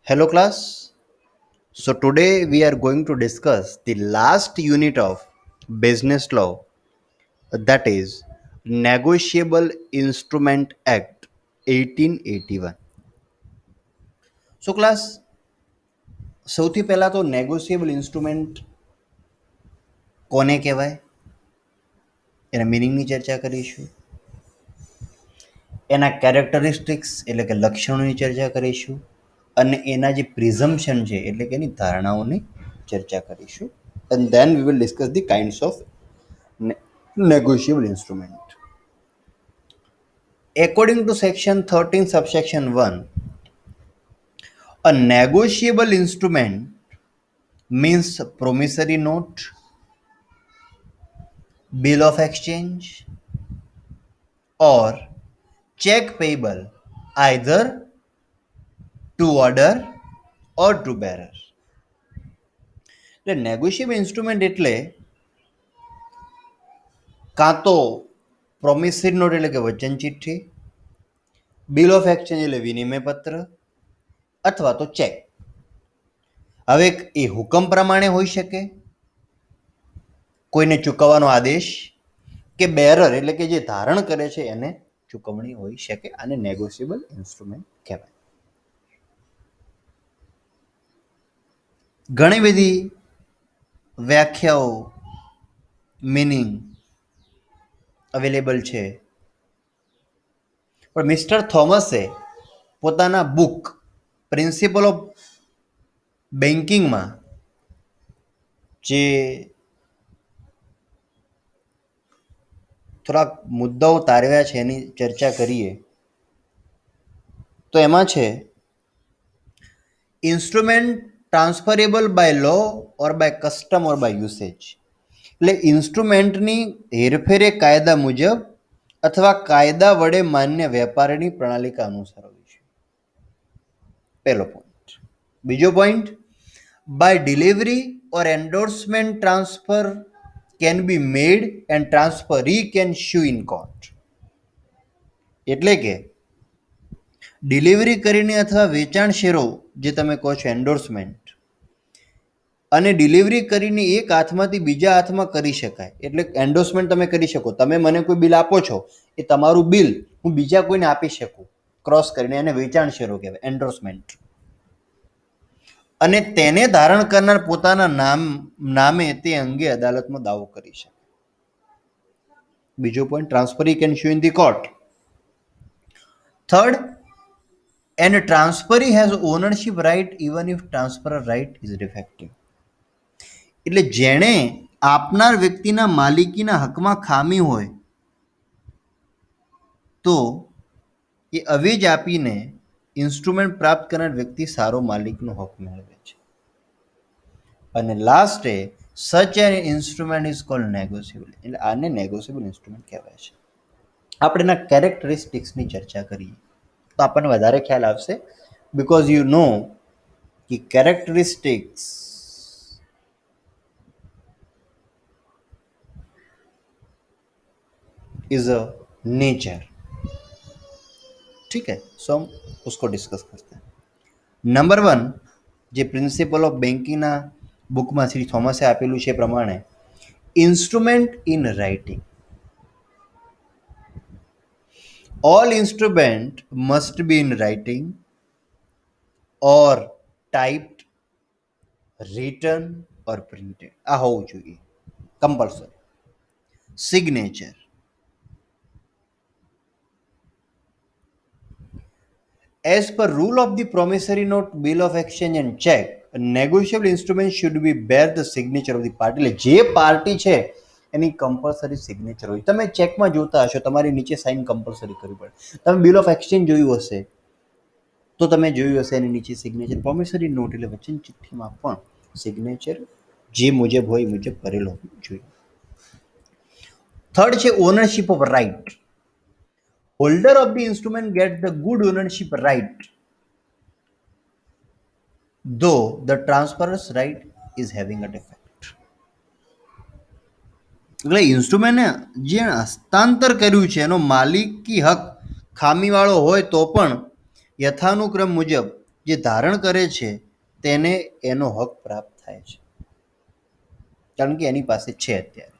Hello class. So today we are going to discuss the last unit of business law, that is Negotiable Instrument Act 1881. So class, સૌથી પહેલા તો negotiable instrument કોને કહેવાય એના મિનિંગની ચર્ચા કરીશું, એના કેરેક્ટરિસ્ટિક્સ એટલે કે લક્ષણોની ચર્ચા કરીશું અને એના જે પ્રિઝમ્પશન છે એટલે કે એની ધારણાઓની ચર્ચા કરીશું. And then we will discuss the kinds of negotiable instrument. According to section 13 subsection 1, a negotiable instrument means promissory note, bill of exchange, or check payable either to order or to bearer. એટલે negotiable instrument એટલે કાં તો promissory not એટલે કે વચન ચિઠ્ઠી, bill of exchange એટલે વિનિમય પત્ર અથવા તો ચેક. હવે એ હુકમ પ્રમાણે હોઈ શકે, કોઈને ચૂકવવાનો આદેશ, કે બેરર એટલે કે જે ધારણ કરે છે એને ચૂકવણી હોઈ શકે. આને નેગોશિયેબલ ઇન્સ્ટ્રુમેન્ટ કહેવાય. ઘણી બધી વ્યાખ્યાઓ, મિનિંગ અવેલેબલ છે, પણ મિસ્ટર થોમસે પોતાના બુક પ્રિન્સિપલ ઓફ બેન્કિંગમાં જે થોડાક મુદ્દાઓ તારવ્યા છે એની ચર્ચા કરીએ તો એમાં છે instrument transferable by law or by custom or by usage. એટલે ઇન્સ્ટ્રુમેન્ટની હેરફેરે કાયદા મુજબ અથવા કાયદા વડે માન્ય વેપારની પ્રણાલિકા અનુસાર હોય છે. પહેલો પોઈન્ટ. બીજો point, by delivery or endorsement transfer can be made and transferee can sue in court. એટલે કે ડિલિવરી કરીને અથવા વેચાણ શેરો જે તમે કહો છો એન્ડોર્સમેન્ટ, અને ડિલિવરી કરીને એક હાથમાંથી બીજા હાથમાં કરી શકાય. એટલે એન્ડોર્સમેન્ટ તમે કરી શકો, તમે મને કોઈ બિલ આપો છો, એ તમારું બિલ હું બીજા કોઈને આપી શકું ક્રોસ કરીને, એને વેચાણ શેરો કહેવાય, એન્ડોર્સમેન્ટ. અને તેને ધારણ કરનાર પોતાના નામે તે અંગે અદાલતમાં દાવો કરી શકે. બીજો point, transferee can sue in the court. Third, and transferee has ownership right even if transferor right is defective. એટલે જેણે આપનાર વ્યક્તિના માલિકીના હકમાં ખામી હોય તો એ અવેજ આપીને ઇન્સ્ટ્રુમેન્ટ પ્રાપ્ત કરનાર વ્યક્તિ સારો માલિકનો હક મેળવે છે. અને last a such an instrument is called negotiable. એટલે આને નેગોશિયેબલ ઇન્સ્ટ્રુમેન્ટ કહેવાય છે. આપણે એના કેરેક્ટરિસ્ટિક્સની ચર્ચા કરીએ તો આપણને વધારે ખ્યાલ આવશે, because you know the characteristics is a nature. ठीक है, सो हम उसको डिस्कस करते हैं. નંબર 1, જે પ્રિન્સિપલ ઓફ બેન્કિંગના બુકમાં શ્રી થોમસે આપેલું છે પ્રમાણે, instrument in writing. All instrument must be in writing or typed, written or printed. આ હોવું જોઈએ compulsory. Signature. As per rule of the promissory note, bill of exchange and check, a negotiable instrument should be bear the signature of the party. એટલે જે party છે એની compulsory signature હોય. તમે ચેકમાં જોતા હશો તમારી નીચે સાઇન કમ્પલસરી કરવી પડે. તમે બિલ ઓફ એક્સચેન્જ જોયું હશે તો તમે જોયું હશે એની નીચે સિગ્નેચર. પ્રોમિસરી નોટ એટલે વચન ચિઠ્ઠીમાં પણ સિગ્નેચર જે મુજબ હોય એ મુજબ કરેલો હોવું જોઈએ. થર્ડ છે ownership of right. Holder of the instrument gets the good ownership right, though the transferor's right is having a defect. એટલે ઇન્સ્ટ્રુમેન્ટને જે હસ્તાંતર કર્યું છે એનો માલિકી હક ખામીવાળો હોય તો પણ યથાનુક્રમ મુજબ જે ધારણ કરે છે તેને એનો હક પ્રાપ્ત થાય છે, કારણ કે એની પાસે છે અત્યારે.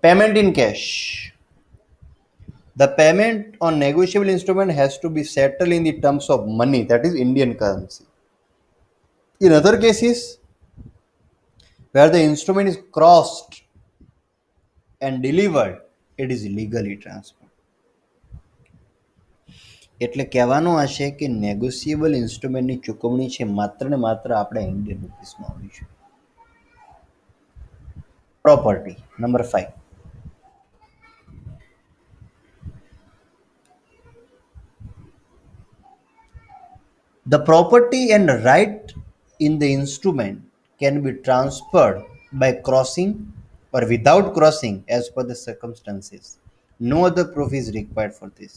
Payment in cash. The payment on negotiable instrument has to be settled in the terms of money, that is Indian currency. In other cases, where the instrument is crossed and delivered, it is legally transferred. એટલે કહેવાનું આ છે કે negotiable ઇન્સ્ટ્રુમેન્ટની ચૂકવણી છે માત્ર ને માત્ર આપણે ઇન્ડિયન રૂપીસમાં હોવી જોઈએ. Property number 5. The property and right in the instrument can be transferred by crossing or without crossing as per the circumstances. No other proof is required for this.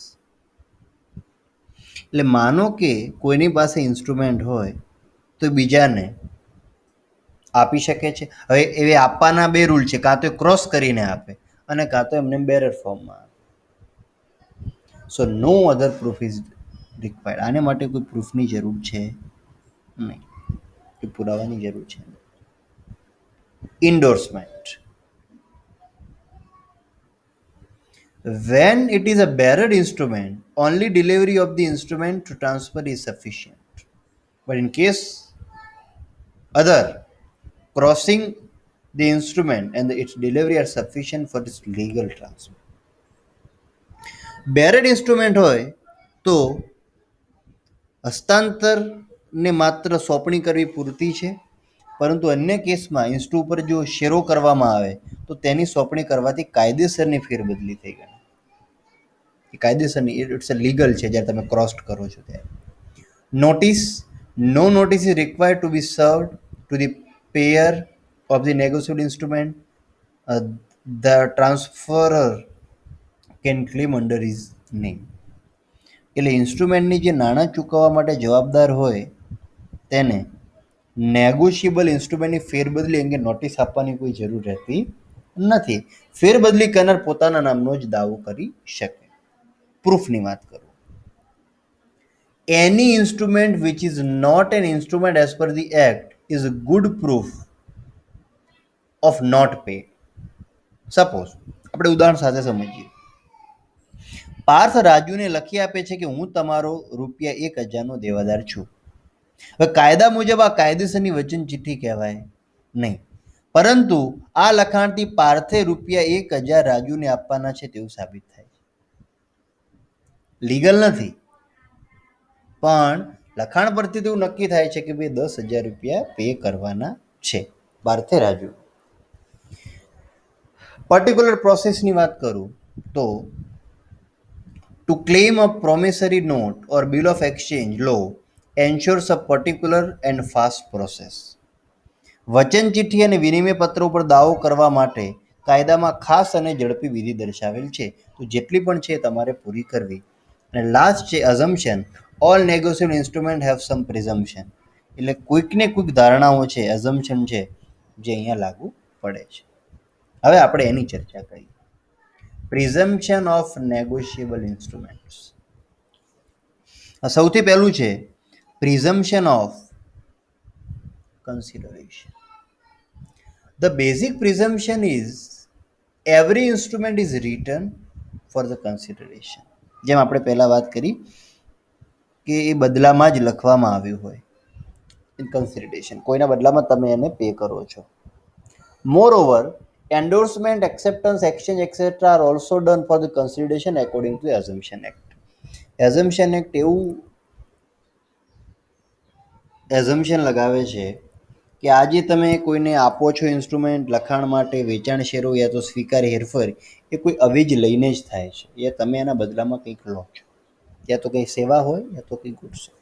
એટલે માનો કે કોઈની પાસે ઇન્સ્ટ્રુમેન્ટ હોય તો બીજાને આપી શકે છે. હવે એ આપવાના બે રૂલ છે, કાં તો ક્રોસ કરીને આપે અને કાં તો એમને બેરર ફોર્મમાં આપે. સો નો અધર પ્રૂફ ઇઝ રિક્વાયર્ડ. આને માટે કોઈ પ્રૂફની જરૂર છે નહીં, કોઈ પુરાવાની જરૂર છે નહીં. Endorsement. When it is a bearer instrument, only delivery of the instrument to transfer is sufficient. But in case other, crossing the instrument and its delivery are sufficient for its legal transfer. Bearer instrument હોય તો હસ્તાંતરને માત્ર સોંપણી કરવી પૂરતી છે, પરંતુ અન્ય કેસમાં ઇન્સ્ટુ ઉપર જો શેરો કરવામાં આવે તો તેની સોંપણી કરવાથી કાયદેસરની ફેરબદલી થઈ ગઈ. કાયદેસરની, ઇટ્સ અ લીગલ છે જ્યારે તમે ક્રોસ કરો છો ત્યારે. Notice. No notice is required to be served to the payer of the negotiable instrument. The transferor can claim under his name. એટલે ઇન્સ્ટ્રુમેન્ટની જે નાણાં ચૂકવવા માટે જવાબદાર હોય તેને નેગોશિયેબલ ઇન્સ્ટ્રુમેન્ટની ફેરબદલી અંગે નોટિસ આપવાની કોઈ જરૂર રહેતી નથી. ફેરબદલી કરનાર પોતાના નામનો જ દાવો કરી શકે. પ્રૂફની વાત કરું. Any instrument which is not an instrument as per the act is a good proof of not pay. Suppose આપણે ઉદાહરણ સાથે સમજીએ. પાર્થ રાજુને લખી આપે છે કે હું તમારો ₹1000નો દેવાદાર છું. હવે કાયદા મુજબ આ કાયદેસરની વચન ચિઠ્ઠી કહેવાય નહીં, પરંતુ આ લખાણથી પાર્થે ₹1000 રાજુને આપવાના છે તેવું સાબિત થાય છે. લીગલ નથી, પણ લખાણ પરથી તેવું નક્કી થાય છે કે ભાઈ ₹10,000 પે કરવાના છે પાર્થે રાજુ. પર્ટિક્યુલર પ્રોસેસની વાત કરું તો to claim a promissory note or bill of exchange law ensures a particular and fast process. વચન ચિઠ્ઠી અને વિનિમય પત્ર ઉપર દાવો કરવા માટે કાયદામાં ખાસ અને ઝડપી વિધિ દર્શાવેલ છે, તો જેટલી પણ છે તમારે પૂરી કરવી. અને લાસ્ટ છે assumption. All negotiable instrument have સમ પ્રિઝમ્પશન. એટલે કોઈકને કોઈક ધારણાઓ છે, અઝમ્પશન છે, જે અહીંયા લાગુ પડે છે. હવે આપણે એની ચર્ચા કરીએ. પ્રિઝમ્પશન ઓફ નેગોશિયેબલ ઇન્સ્ટ્રુમેન્ટ્સ. સૌથી પહેલું છે પ્રિઝમ્પશન of consideration. The basic presumption is every instrument is written for the consideration. જેમ આપણે પહેલા વાત કરી કે એ બદલામાં જ લખવામાં આવ્યું હોય, ઇન કન્સિડરેશન, કોઈના બદલામાં તમે એને પે કરો છો. મોરઓવર, endorsement, acceptance, exchange, etc. are also done for the consideration according to the Assumption Act. Assumption Act એવું એઝમ્પશન લગાવે છે કે આજે તમે કોઈને આપો છો ઇન્સ્ટ્રુમેન્ટ લખાણ માટે, વેચાણ શેરો યા તો સ્વીકાર હેરફેર, એ કોઈ અવેજ લઈને જ થાય છે, યા તમે એના બદલામાં કંઈક લો છો, યા તો કંઈ સેવા હોય યા તો કંઈ ગુડ્સ હોય.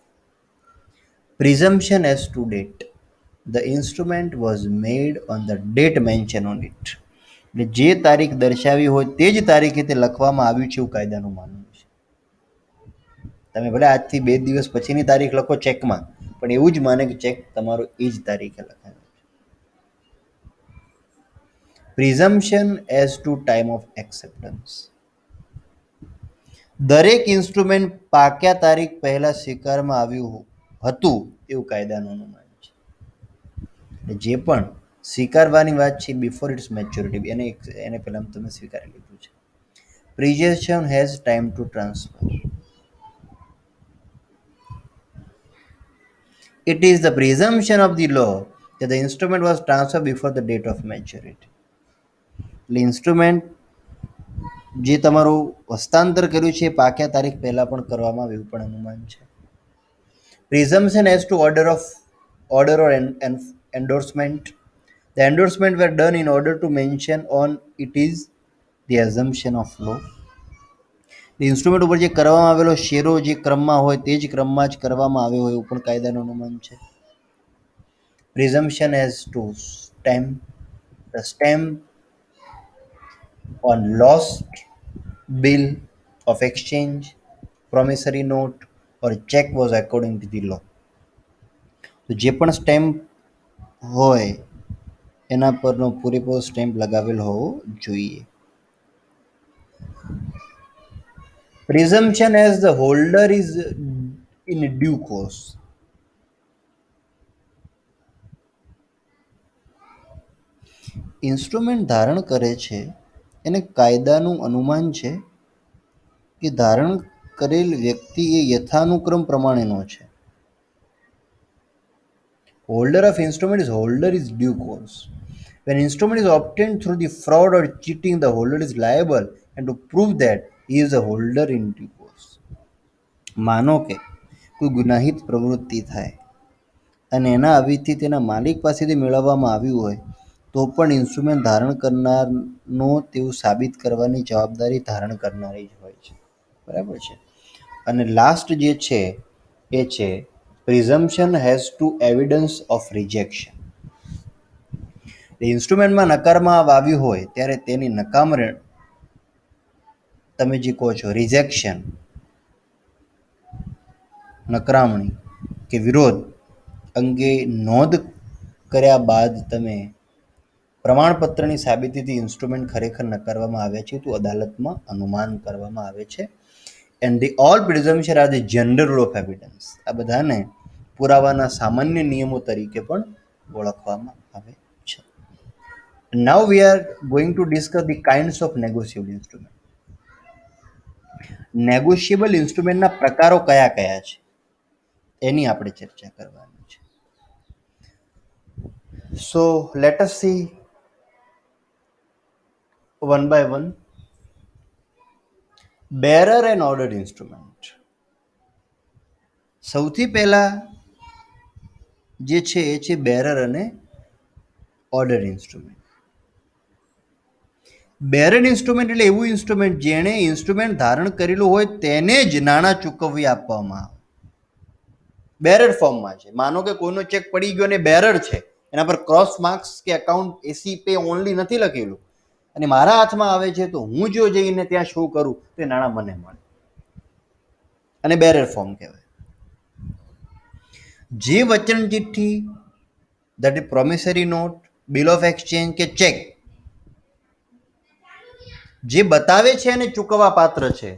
પ્રિઝમ્પશન as to date. The instrument was made on the date mentioned on it. એટલે જે તારીખ દર્શાવી હોય તે જ તારીખે તે લખવામાં આવ્યું છે એવું કાયદાનું માનવું છે. તમે ભલે આજથી 2 દિવસ પછીની તારીખ લખો ચેકમાં, પણ એવું જ માને કે ચેક તમારો એ જ તારીખે લખાયો છે. પ્રિઝમ્પશન as to time of acceptance. દરેક ઇન્સ્ટ્રુમેન્ટ પાક્યા તારીખ પહેલા સ્વીકારવામાં આવ્યું હતું એવું કાયદાનું અનુમાન છે. જે પણ સ્વીકારવાની વાત છે બિફોર ઇટ્સ મેચ્યોરિટી, એને પહેલા તમે સ્વીકારી લીધું છે. Presumption has time to transfer. It is the presumption of the law that the instrument was transferred before the date of maturity. એટલે ઇન્સ્ટ્રુમેન્ટ જે તમારું હસ્તાંતર કર્યું છે એ પાક્યા તારીખ પહેલા પણ કરવામાં આવ્યું પણ અનુમાન છે. Presumption as to order or endorsement. The endorsement were done in order to mention on it is the assumption of law. Instrument ઉપર જે કરવામાં આવેલો શેરો જે ક્રમમાં હોય તે જ ક્રમમાં જ કરવામાં આવ્યો હોય એવું પણ કાયદાનું અનુમાન છે. Presumption as to stamp. The stamp on lost bill of exchange, promissory note or check was according to the law. તો જે પણ સ્ટેમ્પ હોય એના પરનો પૂરેપૂરો સ્ટેમ્પ લગાવેલ હોવો જોઈએ. Presumption as the holder is in due course. Instrument ધારણ કરે છે એને કાયદાનું અનુમાન છે કે ધારણ કરેલ વ્યક્તિ એ યથાનુક્રમ પ્રમાણેનો છે. Holder of instrument is holder is due course. When instrument is obtained through the fraud or cheating, the holder is liable and to prove that he is a holder in due course. માનો કે કોઈ ગુનાહિત પ્રવૃત્તિ થાય અને એના આવીથી તેના માલિક પાસેથી મેળવવામાં આવ્યું હોય તો પણ ઇન્સ્ટ્રુમેન્ટ ધારણ કરનારનો તેવું સાબિત કરવાની જવાબદારી ધારણ કરનારી જ હોય છે. બરાબર છે. અને લાસ્ટ જે છે એ છે presumption has to evidence of rejection. ઇન્સ્ટ્રુમેન્ટમાં નકારમાં આવ્યું હોય ત્યારે તેની નકામરણ તમે જે કહો છો રિજેક્શન, નકરામણી કે વિરોધ અંગે નોંધ કર્યા બાદ તમે પ્રમાણપત્રની સાબિતીથી ઇન્સ્ટ્રુમેન્ટ ખરેખર નકારવામાં આવે છે તો અદાલતમાં અનુમાન કરવામાં આવે છે. And the all પ્રિઝમ્પશન are the general rule of evidence. આ બધાને પુરાવાના સામાન્ય નિયમો તરીકે પણ ઓળખવામાં આવે છે. Now we are going to discuss the kinds of negotiable instrument. Negotiable ઇન્સ્ટ્રુમેન્ટના પ્રકારો કયા કયા છે એની આપણે ચર્ચા કરવાની છે. So let us see one by one. Bearer and ordered instrument. સૌથી પહેલા જે છે એ છે બેરર અને ઓર્ડર ઇન્સ્ટ્રુમેન્ટ. બેરર ઇન્સ્ટ્રુમેન્ટ એટલે એવું ઇન્સ્ટ્રુમેન્ટ જેણે ઇન્સ્ટ્રુમેન્ટ ધારણ કરેલું હોય તેને જ નાણાં ચૂકવી આપવામાં આવે. બેરર ફોર્મમાં છે. માનો કે કોઈનો ચેક પડી ગયો અને બેરર છે, એના પર ક્રોસ માર્ક્સ કે અકાઉન્ટ એસી પે ઓનલી નથી લખેલું અને મારા હાથમાં આવે છે તો હું જો જઈને ત્યાં શો કરું તો એ નાણાં મને મળે અને બેરર ફોર્મ કહેવાય. જે વચન ચિઠ્ઠી that is promissory note, bill of exchange કે ચેક જે બતાવે છે અને ચૂકવવા પાત્ર છે,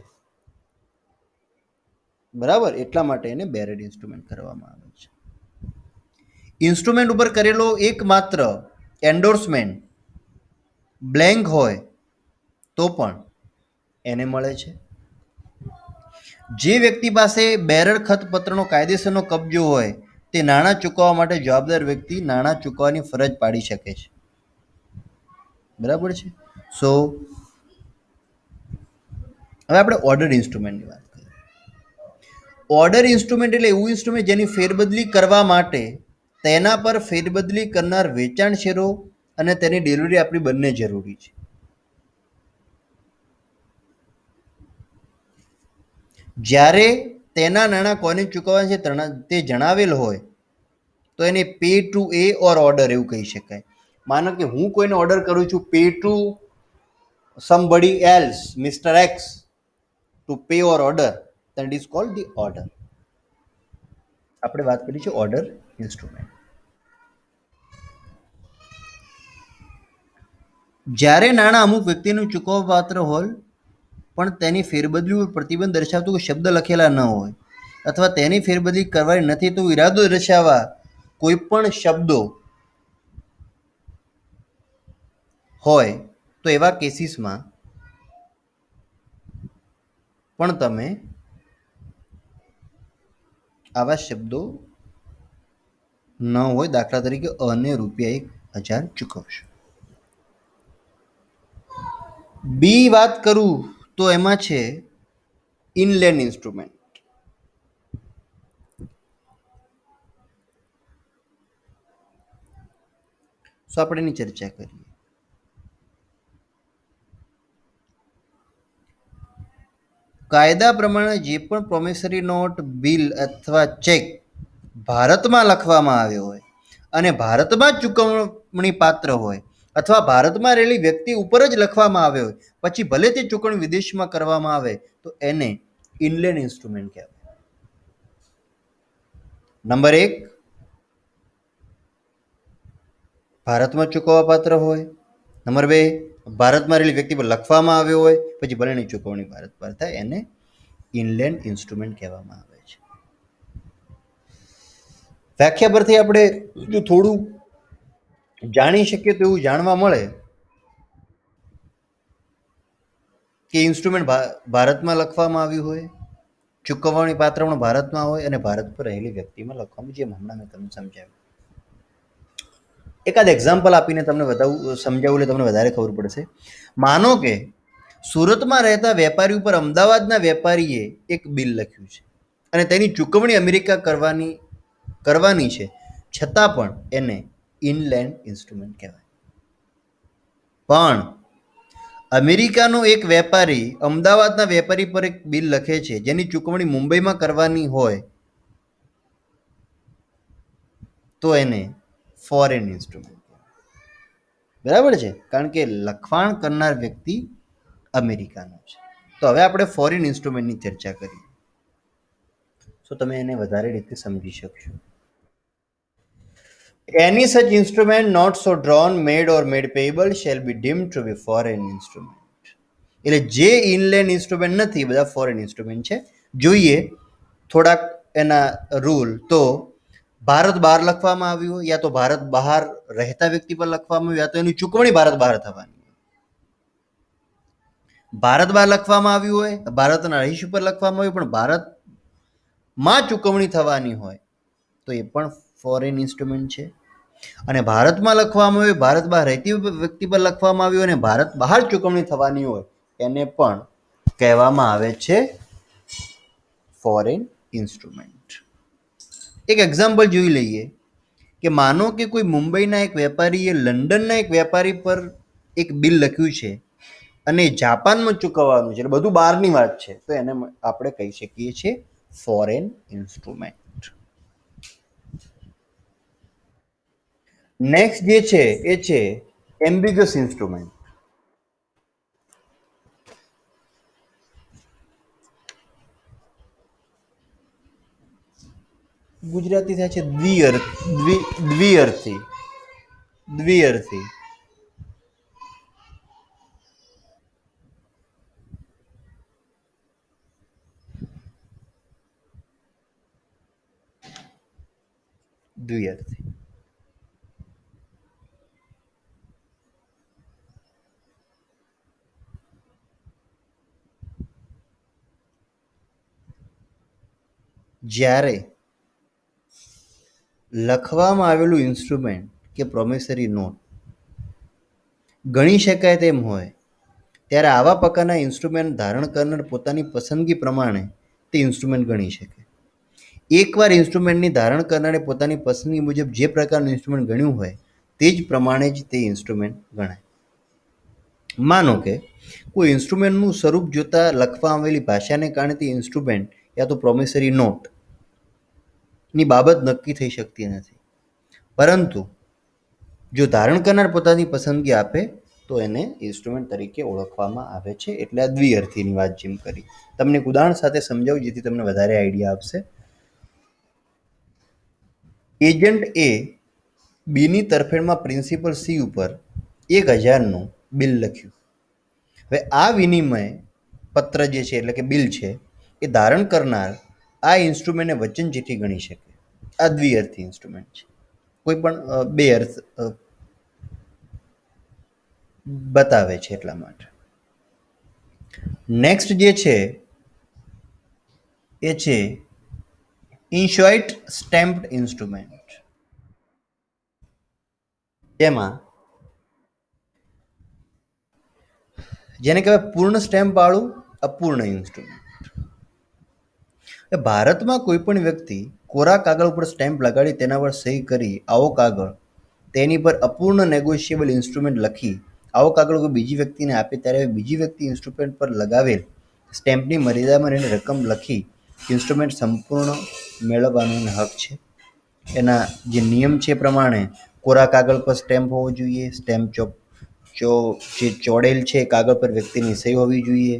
બરાબર, એટલા માટે એને બેરર ઇન્સ્ટ્રુમેન્ટ કરવામાં આવે છે. ઇન્સ્ટ્રુમેન્ટ ઉપર કરેલો એકમાત્ર એન્ડોર્સમેન્ટ બ્લેન્ક હોય તો પણ એને મળે છે. જે વ્યક્તિ પાસે બેરર ખતપત્રનો કાયદેસરનો કબજો હોય તે નાણાં ચૂકવવા માટે જવાબદાર વ્યક્તિ નાણાં ચૂકવવાની ફરજ પાડી શકે છે. બરાબર છે. સો હવે આપણે ઓર્ડર ઇન્સ્ટ્રુમેન્ટની વાત કરીએ. ઓર્ડર ઇન્સ્ટ્રુમેન્ટ એટલે એવું ઇન્સ્ટ્રુમેન્ટ જેની ફેરબદલી કરવા માટે તેના પર ફેરબદલી કરનાર વેચાણ શેરો અને તેની ડિલિવરી આપણી બંને જરૂરી છે. જ્યારે તેના નાણાં કોને ચૂકવવા છે તે જણાવેલ હોય તો એને પે ટુ એ ઓર ઓર્ડર એવું કહી શકાય. માનો કે હું કોઈને ઓર્ડર કરું છું pay two somebody else, Mr. X, to pay or order, then it is called the order. આપણે વાત કરી છે ઓર્ડર ઇન્સ્ટ્રુમેન્ટ. જ્યારે નાણાં અમુક વ્યક્તિનું ચૂકવવા પાત્ર હોય પણ તેની ફેરબદલી ઉપર પ્રતિબંધ દર્શાવતું કોઈ શબ્દ લખેલા ન હોય અથવા તેની ફેરબદલી કરવાની નથી તો ઈરાદો દર્શાવવા કોઈ પણ શબ્દો હોય તો એવા કેસીસમાં પણ તમે આવા શબ્દો ન હોય, દાખલા તરીકે અને ₹1,000 ચૂકવશો. બી વાત કરું તો એમાં છે ઇનલેન્ડ ઇન્સ્ટ્રુમેન્ટ. આપણે એની ચર્ચા કરીએ. કાયદા પ્રમાણે જે પણ પ્રોમિસરી નોટ, બિલ અથવા ચેક ભારતમાં લખવામાં આવ્યો હોય અને ભારતમાં જ ચૂકવણી પાત્ર હોય અથવા ભારતમાં રહેલી વ્યક્તિ ઉપર જ લખવામાં આવ્યો હોય, પછી ભલે તે ચૂકવણી વિદેશમાં કરવામાં આવે તો એને ઇનલેન્ડ ઇન્સ્ટ્રુમેન્ટ કહેવાય. નંબર 1, ભારતમાં ચૂકવવા પાત્ર હોય. નંબર 2, ભારતમાં રહેલી વ્યક્તિ પર લખવામાં આવ્યો હોય, પછી ભલે એની ચૂકવણી ભારત પર થાય, એને ઇનલેન્ડ ઇન્સ્ટ્રુમેન્ટ કહેવામાં આવે છે. વ્યાખ્યા પરથી આપણે જો થોડું જાણી શકીએ તો એવું જાણવા મળે કે ઇન્સ્ટ્રુમેન્ટ ભારતમાં લખવામાં આવ્યું હોય, ચૂકવણી પાત્ર પણ ભારતમાં હોય અને ભારત પર રહેલી વ્યક્તિમાં લખવાનું, જેમ હમણાં મેં તમને સમજાવ્યું. એકાદ એક્ઝામ્પલ આપીને તમને સમજાવું એટલે તમને વધારે ખબર પડશે. માનો કે સુરતમાં રહેતા વેપારી ઉપર અમદાવાદના વેપારીએ એક બિલ લખ્યું છે અને તેની ચૂકવણી અમેરિકા કરવાની છે, છતાં પણ એને ઇનલેન્ડ ઇન્સ્ટ્રુમેન્ટ કહેવાય. પણ અમેરિકાનો એક વેપારી અમદાવાદના વેપારી પર એક બિલ લખે છે જેની ચૂકવણી મુંબઈમાં કરવાની હોય તો એને ફોરેન ઇન્સ્ટ્રુમેન્ટ કહેવાય. બરાબર છે, કારણ કે લખાણ કરનાર વ્યક્તિ અમેરિકાનો છે. તો હવે આપણે ફોરેન ઇન્સ્ટ્રુમેન્ટની ચર્ચા કરીએ તો તમે એને વધારે રીતે સમજી શકશો. Any such instrument not so drawn, made or made payable shall be deemed to be foreign instrument. એટલે જે ઇનલેન્ડ ઇન્સ્ટ્રુમેન્ટ નથી, બધા ફોરેન ઇન્સ્ટ્રુમેન્ટ છે. જોઈએ થોડાક એના રૂલ. તો ભારત બહાર લખવામાં આવ્યું હોય, યા તો ભારત બહાર રહેતા વ્યક્તિ પર લખવામાં આવ્યું, યા તો એની ચૂકવણી ભારત બહાર થવાની. ભારત બહાર લખવામાં આવ્યું હોય, ભારતના રહીશ ઉપર લખવામાં આવ્યું, પણ ભારતમાં ચૂકવણી થવાની હોય તો એ પણ ફોરેન ઇન્સ્ટ્રુમેન્ટ છે. અને ભારતમાં લખવામાં આવ્યું, ભારત બહાર રહેતી વ્યક્તિ પર લખવામાં આવ્યું અને ભારત બહાર ચૂકવણી થવાની હોય, એને પણ કહેવામાં આવે છે ફોરેન ઇન્સ્ટ્રુમેન્ટ. એક એક્ઝામ્પલ જોઈ લઈએ કે માનો કે કોઈ મુંબઈના એક વેપારીએ લંડનના એક વેપારી પર એક બિલ લખ્યું છે અને જાપાનમાં ચૂકવવાનું છે, એટલે બધું બહારની વાત છે, તો એને આપણે કહી શકીએ છીએ ફોરેન ઇન્સ્ટ્રુમેન્ટ. નેક્સ્ટ જે છે એ છે એમ્બિગસ ઇન્સ્ટ્રુમેન્ટ. ગુજરાતી થાય છે દ્વિઅર્થી. દ્વિઅર્થી. દ્વિઅર્થી. જ્યારે લખવામાં આવેલું ઇન્સ્ટ્રુમેન્ટ કે પ્રોમિસરી નોટ ગણી શકાય તેમ હોય ત્યારે આવા પ્રકારના ઇન્સ્ટ્રુમેન્ટ ધારણ કરનાર પોતાની પસંદગી પ્રમાણે તે ઇન્સ્ટ્રુમેન્ટ ગણી શકે. એકવાર ઇન્સ્ટ્રુમેન્ટની ધારણ કરનારે પોતાની પસંદગી મુજબ જે પ્રકારનું ઇન્સ્ટ્રુમેન્ટ ગણ્યું હોય તે જ પ્રમાણે જ તે ઇન્સ્ટ્રુમેન્ટ ગણાય. માનો કે કોઈ ઇન્સ્ટ્રુમેન્ટનું સ્વરૂપ જોતા લખવામાં આવેલી ભાષાને કારણે તે ઇન્સ્ટ્રુમેન્ટ યા તો પ્રોમિસરી નોટ ની બાબત નક્કી થઈ શકતી નથી, પરંતુ જો ધારણ કરનાર પોતાની પસંદગી આપે તો એને ઇન્સ્ટ્રુમેન્ટ તરીકે ઓળખવામાં આવે છે. એટલે આ દ્વિઅર્થીની વાત જેમ કરી, તમને એક ઉદાહરણ સાથે સમજાવું જેથી તમને વધારે આઈડિયા આપશે. એજન્ટ એ બીની તરફેણમાં પ્રિન્સિપલ સી ઉપર 1,000નું બિલ લખ્યું. હવે આ વિનિમય પત્ર જે છે એટલે કે બિલ છે એ ધારણ કરનાર આ ઇન્સ્ટ્રુમેન્ટને વચનચિઠ્ઠી ગણી શકે. આ દ્વિઅર્થી ઇન્સ્ટ્રુમેન્ટ છે. કોઈ પણ બે અર્થ બતાવે છે એટલા માટે. નેક્સ્ટ જે છે એ છે ઇન્શોઇટ સ્ટેમ્પ્ડ ઇન્સ્ટ્રુમેન્ટ, જેમાં જેને કહેવાય પૂર્ણ સ્ટેમ્પ વાળું અપૂર્ણ ઇન્સ્ટ્રુમેન્ટ. ભારતમાં કોઈ પણ વ્યક્તિ કોરા કાગળ ઉપર સ્ટેમ્પ લગાડી તેના પર સહી કરી આવો કાગળ તેની પર અપૂર્ણ નેગોશિયેબલ ઇન્સ્ટ્રુમેન્ટ લખી આવો કાગળ કોઈ બીજી વ્યક્તિને આપે ત્યારે બીજી વ્યક્તિ ઇન્સ્ટ્રુમેન્ટ પર લગાવેલ સ્ટેમ્પની મર્યાદામાં રહીને રકમ લખી ઇન્સ્ટ્રુમેન્ટ સંપૂર્ણ મેળવવાનો હક છે. એના જે નિયમ છે એ પ્રમાણે કોરા કાગળ પર સ્ટેમ્પ હોવો જોઈએ, સ્ટેમ્પ જે ચોડેલ છે કાગળ પર વ્યક્તિની સહી હોવી જોઈએ,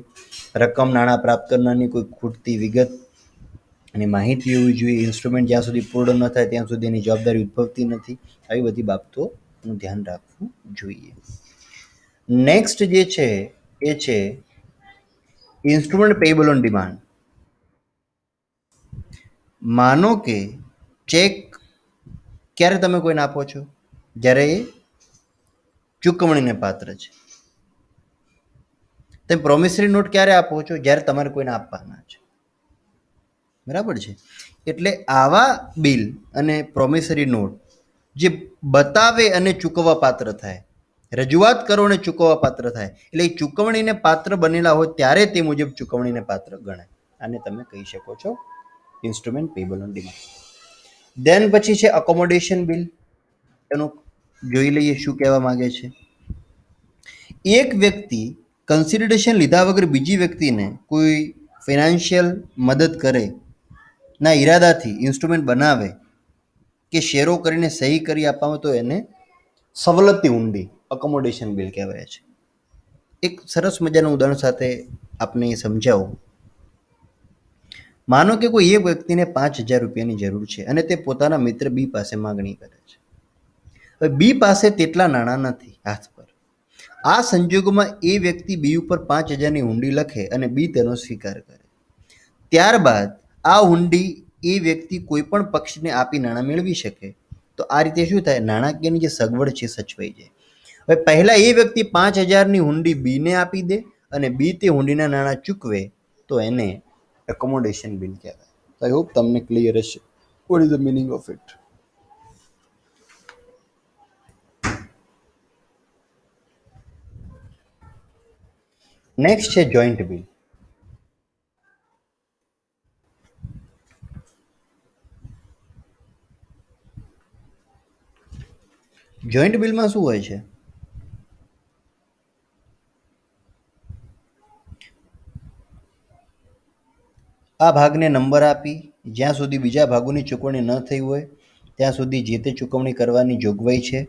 રકમ નાણાં પ્રાપ્ત કરનારની કોઈ ખૂટતી વિગત અને માહિતી હોવી જોઈએ, ઇન્સ્ટ્રુમેન્ટ જ્યાં સુધી પૂર્ણ ન થાય ત્યાં સુધી એની જવાબદારી ઉદ્ભવતી નથી. આવી બધી બાબતોનું ધ્યાન રાખવું જોઈએ. નેક્સ્ટ જે છે એ છે ઇન્સ્ટ્રુમેન્ટ પેયેબલ ઓન ડિમાન્ડ. માનો કે ચેક ક્યારે તમે કોઈને આપો છો? જ્યારે એ ચૂકવણીને પાત્ર છે. તમે પ્રોમિસરી નોટ ક્યારે આપો છો? જ્યારે તમારે કોઈને આપવાના છે. બરાબર છે. એટલે આવા બિલ અને પ્રોમિસરી નોટ જે બતાવે અને ચૂકવવા પાત્ર થાય, રજૂઆત કરો અને ચૂકવવા પાત્ર થાય, એટલે એ ચૂકવણીને પાત્ર બનેલા હોય ત્યારે તે મુજબ ચૂકવણીને પાત્ર ગણાય. આને તમે કહી શકો છો ઇન્સ્ટ્રુમેન્ટ પેયેબલ ઓન ડિમાન્ડ. દેન પછી છે અકોમોડેશન બિલ. એનું જોઈ લઈએ શું કહેવા માંગે છે. એક વ્યક્તિ કન્સિડરેશન લીધા વગર બીજી વ્યક્તિને કોઈ ફાઇનાન્શિયલ મદદ કરે ના ઈરાદાથી ઇન્સ્ટ્રુમેન્ટ બનાવે કે શેરો કરીને સહી કરી આપવામાં તો એને સવલતી હુંડી અકોમોડેશન બિલ કહેવાય છે. એક સરસ મજાનું ઉદાહરણ સાથે આપને સમજાવું. માનો કે કોઈ એક વ્યક્તિને 5,000 રૂપિયાની જરૂર છે અને તે પોતાના મિત્ર બી પાસે માંગણી કરે છે. હવે બી પાસે તેટલા નાણાં નથી હાથ પર. આ સંજોગોમાં એ વ્યક્તિ બી ઉપર 5,000ની હુંડી લખે અને બી તેનો સ્વીકાર કરે. ત્યારબાદ આ હુંડી એ વ્યક્તિ કોઈ પણ પક્ષને આપી નાણાં મેળવી શકે. તો આ રીતે શું થાય? નાણાકીયની જે સગવડ છે સચવાઈ જાય. હવે પહેલા એ વ્યક્તિ 5,000ની હુંડી બીને આપી દે અને બી તે હુંડીના નાણાં ચૂકવે તો એને એકોમોડેશન બિલ કહેવાય. આઈ હોપ તમને ક્લિયર હશે. What is the meaning of it? Next છે જોઈન્ટ બિલ. જોઈન્ટ બિલમાં શું હોય છે? આ ભાગને નંબર આપી જ્યાં સુધી બીજા ભાગોની ચૂકવણી ન થઈ હોય ત્યાં સુધી જે તે ચૂકવણી કરવાની જોગવાઈ છે.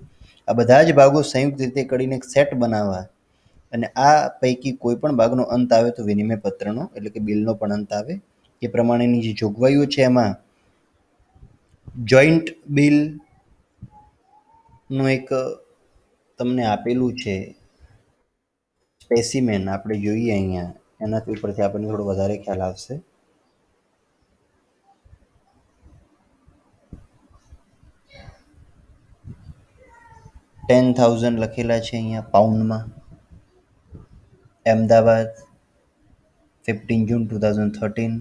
આ બધા જ ભાગો સંયુક્ત રીતે કરીને એક સેટ બનાવવા અને આ પૈકી કોઈ પણ ભાગનો અંત આવે તો વિનિમય પત્રનો એટલે કે બિલનો પણ અંત આવે. એ પ્રમાણેની જે જોગવાઈઓ છે એમાં જોઈન્ટ બિલનું એક તમને આપેલું છે સ્પેસિમેન. આપણે જોઈએ અહીંયા એનાથી ઉપરથી આપણને થોડો વધારે ખ્યાલ આવશે. $10,000 લખેલા છે અહીંયા પાઉન્ડમાં. Ahmedabad 15 June 2013.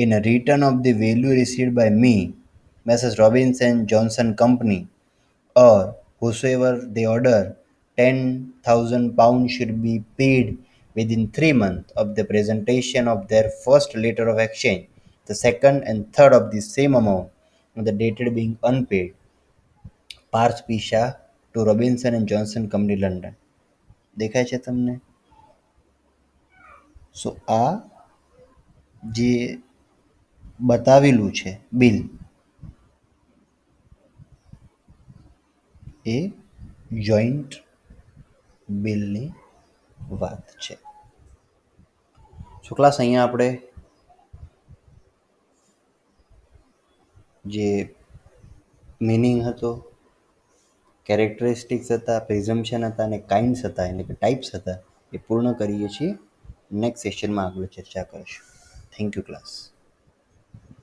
In a return of the value received by me, Messrs. Robinson Johnson Company, or whosoever they order, £10,000 should be paid within 3 months of the presentation of their first letter of exchange, the second and third of the same amount, and the dated being unpaid. Parth P. Shah to Robinson and Johnson Company, London. દેખાય છે તમને? સો આ જે બતાવેલું છે bill એ joint બિલની વાત છે. સો class અહીંયા આપણે જે મિનિંગ હતો, કેરેક્ટરિસ્ટિક્સ હતા, પ્રિઝમ્પશન હતા અને કાઇન્ડ્સ હતા એટલે કે ટાઈપ્સ હતા એ પૂર્ણ કરીએ છીએ. નેક્સ્ટ સેશનમાં આગળ ચર્ચા કરીશું. Thank you class.